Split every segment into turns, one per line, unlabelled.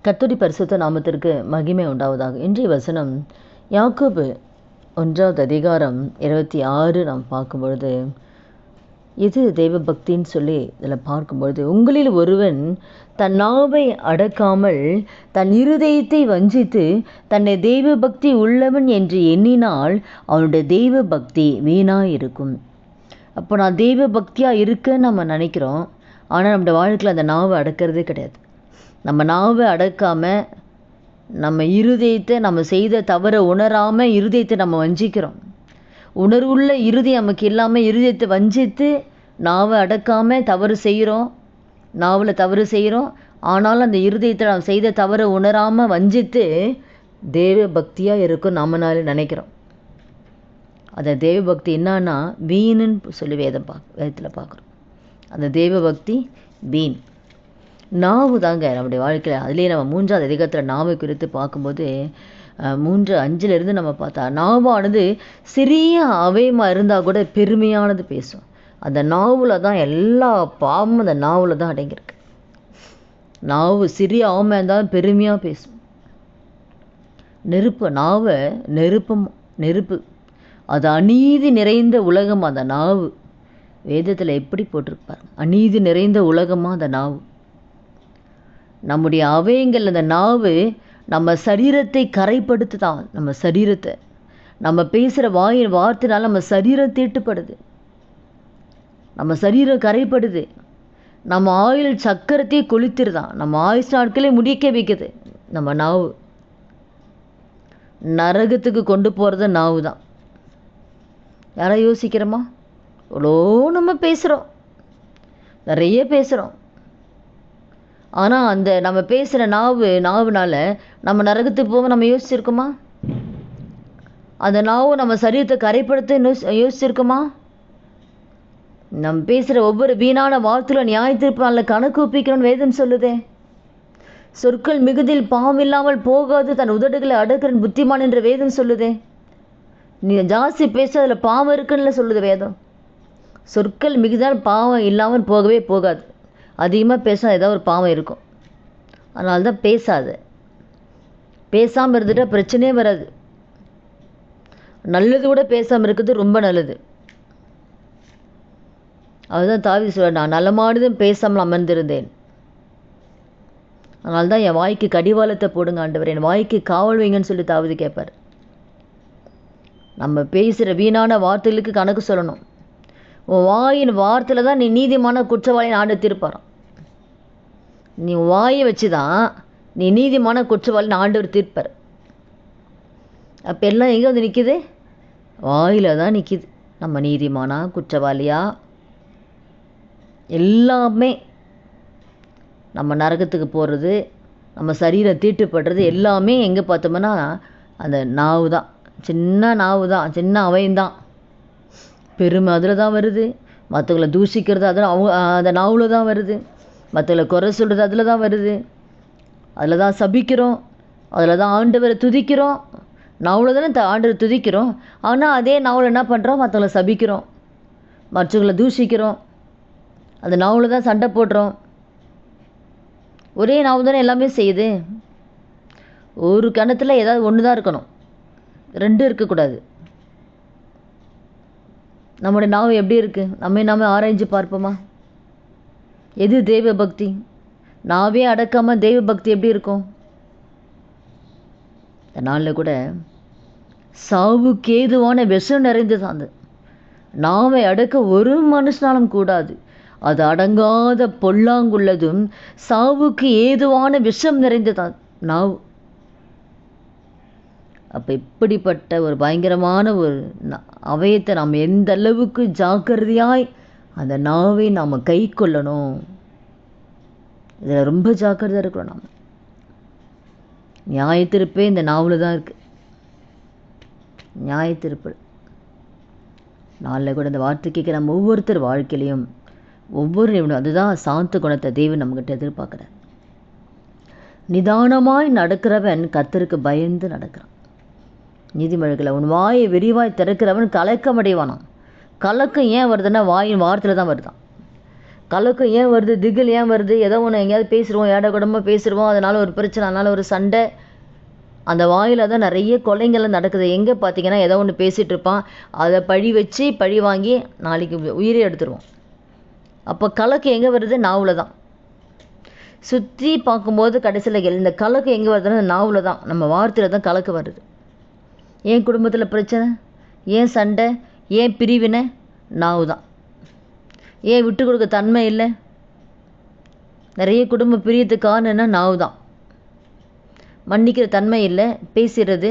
கர்த்தருடைய பரிசுத்த நாமத்திற்கு மகிமை உண்டாவதாக. இன்றைய வசனம் யாக்கோபு 1வது அதிகாரம் 26 நாம் பார்க்கும்பொழுது, இது தெய்வ பக்தின்னு சொல்லி இதில் பார்க்கும்பொழுது, உங்களில் ஒருவன் தன் நாவை அடக்காமல் தன் இருதயத்தை வஞ்சித்து தன்னை தெய்வ பக்தி உள்ளவன் என்று எண்ணினால் அவனுடைய தெய்வ பக்தி வீணாக இருக்கும். அப்போ நான் தெய்வ பக்தியாக இருக்கேன்னு நம்ம நினைக்கிறோம், ஆனால் நம்முடைய வாழ்க்கையில் அந்த நாவை அடக்கிறதே கிடையாது. நம்ம நாவை அடக்காமல் நம்ம இருதயத்தை நம்ம செய்த தவறை உணராமல் இருதயத்தை நம்ம வஞ்சிக்கிறோம். உணர்வுள்ள இருதயம் நமக்கு இல்லாமல் இருதயத்தை வஞ்சித்து நாவை அடக்காமல் தவறு செய்கிறோம், நாவில் தவறு செய்கிறோம். ஆனாலும் அந்த இருதயத்தை நாம் செய்த தவறை உணராமல் வஞ்சித்து தெய்வ பக்தியாக இருக்கும் நம்மனால நினைக்கிறோம். அந்த தெய்வ பக்தி என்னன்னா வீணுன்னு சொல்லி வேதத்தில் பார்க்குறோம். அந்த தெய்வ பக்தி வீண். நாவு தாங்க நம்முடைய வாழ்க்கையில். அதுலேயே நம்ம 3வது அதிகாரத்தில் நாவை குறித்து பார்க்கும்போது 3:5 நம்ம பார்த்தா, நாவானது சிறிய அவயமாக இருந்தால் கூட பெருமையானது பேசும். அந்த நாவில் தான் எல்லா பாவமும் அந்த நாவில் தான் அடங்கியிருக்கு. நாவு சிறிய அவமாக இருந்தாலும் பெருமையாக பேசும். நெருப்பு, நாவை நெருப்பு, அது அநீதி நிறைந்த உலகம். அந்த நாவு வேதத்தில் எப்படி போட்டிருப்பார், அநீதி நிறைந்த உலகமாக அந்த நாவு. நம்முடைய அவயங்கள் அந்த நாவு நம்ம சரீரத்தை கரைப்படுத்துதான். நம்ம சரீரத்தை நம்ம பேசுகிற வார்த்தைனால நம்ம சரீரம் தீட்டுப்படுது, நம்ம சரீரம் கரைப்படுது. நம்ம ஆயுள் சக்கரத்தையே கொளுத்திருதான், நம்ம ஆயுஷ் நாட்களே முடிக்க வைக்குது. நம்ம நாவு நரகத்துக்கு கொண்டு போகிறது நாவு தான். யாராவது யோசிக்கிறோமா? இவ்வளோ நம்ம பேசுகிறோம், நிறைய பேசுகிறோம். ஆனால் அந்த நம்ம பேசுகிற நாவுனால நம்ம நரகத்துக்கு போக நம்ம யோசிச்சிருக்கோமா? அந்த நாவு நம்ம சரீரத்தை கரைப்படுத்த யோசிச்சிருக்கோமா? நம்ம பேசுகிற ஒவ்வொரு வீணான வார்த்தையில நியாயத்தீர்ப்பால் கணக்கு ஒப்பிக்கிறோன்னு வேதம் சொல்லுதே. சொற்கள் மிகுதில் பாவம் இல்லாமல் போகாது, தன் உதடுகளை அடக்கிறன் புத்திமான் என்ற வேதம் சொல்லுதே. நீ ஜாஸ்தி பேச அதில் பாவம் இருக்குன்னு சொல்லுது வேதம். சொற்கள் மிகுதால் பாவம் இல்லாமல் போகவே போகாது. அதிகமாக பேசினா ஏதாவது ஒரு பாவம் இருக்கும். அதனால தான் பேசாது. பேசாமல் இருந்துட்டால் பிரச்சனையே வராது. நல்லது கூட பேசாமல் இருக்கிறது ரொம்ப நல்லது. அதுதான் தாவீது சொல்ல, நான் நலமானதும் பேசாமல் அமர்ந்திருந்தேன். அதனால தான் என் வாய்க்கு கடிவாளத்தை போடுங்க ஆண்டவர், என் வாய்க்கு காவல் வைங்கன்னு சொல்லி தாவீது கேட்பார். நம்ம பேசுகிற வீணான வார்த்தைகளுக்கு கணக்கு சொல்லணும். உன் வாயின் வார்த்தையில் தான் நீ நீதிமான குற்றவாளின்னு ஆண்டு தீர்ப்பாராம். நீ வாயை வச்சு தான் நீ நீதிமான குற்றவாளின்னு ஆண்டவர் தீர்ப்பார். அப்போ எல்லாம் எங்கே வந்து நிற்கிது? வாயில் தான் நிற்கிது. நம்ம நீதிமானா குற்றவாளியா எல்லாமே நம்ம நரகத்துக்கு போகிறது, நம்ம சரீரம் தீட்டுப்படுறது எல்லாமே எங்கே பார்த்தோம்னா அந்த நாவு தான். சின்ன நாவு தான், சின்ன அவயம்தான். பெருமை அதில் தான் வருது. மற்றவங்களை தூஷிக்கிறது அதில் அந்த நாவில் தான் வருது. மற்றவங்களை குறை சொல்கிறது அதில் தான் வருது. அதில் தான் சபிக்கிறோம், அதில் தான் ஆண்டவரை துதிக்கிறோம். நாவில் தானே ஆண்டவரை துதிக்கிறோம். ஆனால் அதே நாவில் என்ன பண்ணுறோம்? மற்றவங்களை சபிக்கிறோம், மற்றவங்களை தூஷிக்கிறோம். அந்த நாவில் தான் சண்டை போடுறோம். ஒரே நாவு தானே எல்லாமே செய்யுது. ஒரு கணத்தில் ஏதாவது ஒன்று தான் இருக்கணும், 2 இருக்கக்கூடாது. நம்முடைய நாவு எப்படி இருக்குது? நம்ம ஆராய்ஞ்சு பார்ப்போமா? எது தெய்வ பக்தி? நாவே அடக்காமல் தெய்வ பக்தி எப்படி இருக்கும்? இந்த நாளில் கூட சாவுக்கு ஏதுவான விஷம் நிறைந்தது அந்த நாவை அடக்க ஒரு மனுஷனாலும் கூடாது. அது அடங்காத பொல்லாங்குள்ளதும் சாவுக்கு ஏதுவான விஷம் நிறைந்ததான் நாவு. அப்போ இப்படிப்பட்ட ஒரு பயங்கரமான ஒரு அவயத்தை நாம் எந்த அளவுக்கு ஜாக்கிரதையாய் அந்த நாவை நாம் கை கொள்ளணும். இதில் ரொம்ப ஜாக்கிரதையாக இருக்கிறோம். நாம் நியாயத்தீர்ப்பே இந்த நாவில் தான் இருக்குது. நியாயத்தீர்ப்பு நாளில் கூட இந்த வார்த்தை கேட்க நம்ம ஒவ்வொருத்தர் வாழ்க்கையிலையும் ஒவ்வொரு நிமிடம் அதுதான் சாந்த குணத்தை தேவன் நம்மகிட்ட எதிர்பார்க்குறார். நிதானமாய் நடக்கிறவன் கர்த்தருக்கு பயந்து நடக்கிறான். நீதிமொழிகளை, உன் வாயை விரிவாய் திறக்கிறவன் கலக்கம் அடைவானான். கலக்கம் ஏன் வருதுன்னா வாயின் வார்த்தையில் தான் வருதான். கலக்கம் ஏன் வருது, திகில் ஏன் வருது? ஏதோ ஒன்று எங்கேயாவது பேசிடுவோம், ஏட குடமாக பேசிடுவோம், அதனால் ஒரு பிரச்சனை, அதனால் ஒரு சண்டை. அந்த வாயில் தான் நிறைய கொலைங்கள்லாம் நடக்குது. எங்கே பார்த்தீங்கன்னா ஏதோ ஒன்று பேசிகிட்டு இருப்பான், அதை பழி வச்சு பழி வாங்கி நாளைக்கு உயிரை எடுத்துருவோம். அப்போ கலக்கம் எங்கே வருது? நாவில் தான். சுற்றி பார்க்கும்போது கடைசியில் இந்த கலக்கம் எங்கே வருதுன்னா நாவில் தான், நம்ம வார்த்தையில் தான் கலக்கம் வருது. ஏன் குடும்பத்தில் பிரச்சனை, ஏன் சண்டை, ஏன் பிரிவினை? நாவு தான். ஏன் விட்டு கொடுக்க தன்மை இல்லை? நிறைய குடும்ப பிரியத்துக்கு காரணம்னா நாவு தான். மன்னிக்கிற தன்மை இல்லை, பேசுகிறது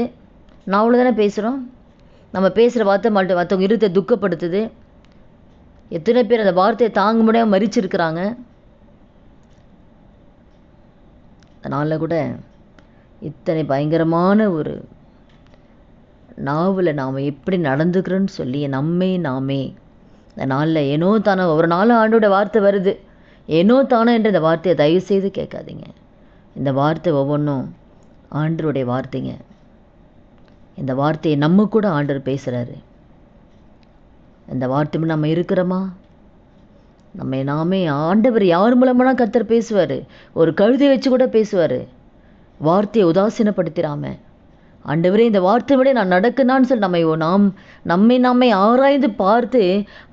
நாவில் தானே பேசுகிறோம். நம்ம பேசுகிற வார்த்தை மற்றவங்க இருத்தை துக்கப்படுத்துது. எத்தனை பேர் அந்த வார்த்தையை தாங்க முடியாமல் மறிச்சிருக்கிறாங்க. அதனால் கூட இத்தனை பயங்கரமான ஒரு நாவில் நாம் எப்படி நடந்துக்கிறோன்னு சொல்லி நாமே இந்த நாளில் ஏனோ தானோ ஒரு நாள் ஆண்டோட வார்த்தை வருது, ஏனோ தானோ என்ற இந்த வார்த்தையை தயவுசெய்து கேட்காதீங்க. இந்த வார்த்தை ஒவ்வொன்றும் ஆண்டருடைய வார்த்தைங்க. இந்த வார்த்தையை நம்ம கூட ஆண்டவர் பேசுகிறாரு. இந்த வார்த்தை நம்ம இருக்கிறோமா? நாமே ஆண்டவர் யார் மூலமான கர்த்தர் பேசுவார். ஒரு கழுதை வச்சு கூட பேசுவார். வார்த்தையை உதாசீனப்படுத்திடாம, ஆண்டவரே இந்த வார்த்தை விட நான் நடக்குனான்னு சொல்லி நம்மை ஆராய்ந்து பார்த்து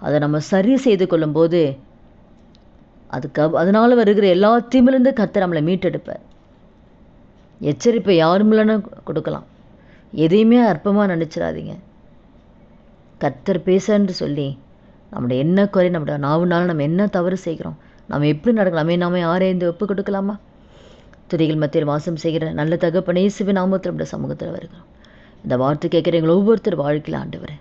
அதை நம்ம சரி செய்து கொள்ளும்போது அதனால் வருகிற எல்லா தீமையிலிருந்து கர்த்தர் நம்மளை மீட்டெடுப்பார். எச்சரிப்பை யார் மூலம்னு கொடுக்கலாம். எதையுமே அற்பமாக நினச்சிடாதீங்க. கர்த்தர் பேசன்னு சொல்லி நம்மளோட என்ன குறை, நம்மளோட நாவுனால நம்ம என்ன தவறு செய்கிறோம், நம்ம எப்படி நடக்கலாம், நாமே ஆராய்ந்து ஒப்பு கொடுக்கலாமா? துதிகள் மத்தியில் வாசம் செய்கிற நல்ல தகப்பனே, இயேசுவின் நாமத்தில் நம்முடைய சமூகத்தில் வருகிறோம். இந்த வார்த்தை கேட்குற எங்களை ஒவ்வொருத்தர் வாழ்க்கையில் ஆண்டவரே,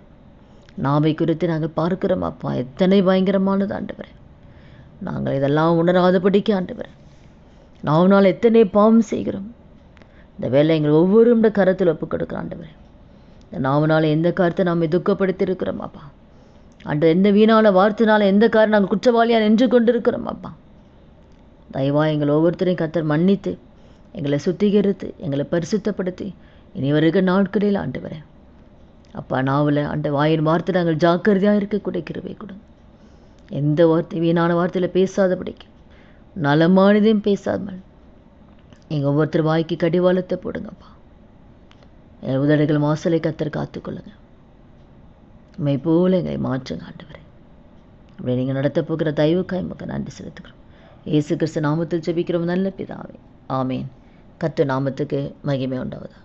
நாவை குறித்து நாங்கள் பார்க்கிறோம் அப்பா, எத்தனை பயங்கரமானது ஆண்டவரே. நாங்கள் இதெல்லாம் உணராதபடிக்கு ஆண்டவரே, நாவுனால் எத்தனை பாவம் செய்கிறோம். இந்த வேலை எங்களை ஒவ்வொரு கரத்தில் ஒப்பு கொடுக்குறோம் ஆண்டவரே. இந்த நாவுனால் எந்த காரியத்தை நாம் துக்கப்படுத்தி இருக்கிறோம் அப்பா. எந்த வீணான வார்த்தைனால எந்த காரணம் நாங்கள் குற்றவாளியாக நின்று கொண்டு இருக்கிறோம் அப்பா. தயவாக எங்கள் ஒவ்வொருத்தரையும் கர்த்தர் மன்னித்து எங்களை சுத்திகரித்து எங்களை பரிசுத்தப்படுத்தி இனி வருகிற நாட்களில் ஆண்டவரே அப்பா, நாவில் வாயின் வார்த்தை நாங்கள் ஜாக்கிரதையாக இருக்கக்கூடிய கிருபை கொடுங்க. எந்த வார்த்தை வீணான வார்த்தையில் பேசாதபடிக்கு, நலமானதையும் பேசாமல் எங்கள் ஒவ்வொருத்தர் வாய்க்கு கடிவாளத்தை போடுங்கப்பா. எங்கள் உதடுகள் வாசலை கர்த்தர் காத்துக்கொள்ளுங்க. உண்மை போல எங்களை மாற்றுங்க ஆண்டவரே. அப்படி நீங்கள் நடத்த போகிற தயவுக்காய் நமக்கு நன்றி செலுத்துக்கிறோம். இயேசு கிறிஸ்து நாமத்தில் ஜெபிக்கிறோம் நல்ல பிதாவே, ஆமேன். கர்த்தர் நாமத்துக்கு மகிமை உண்டாவதா.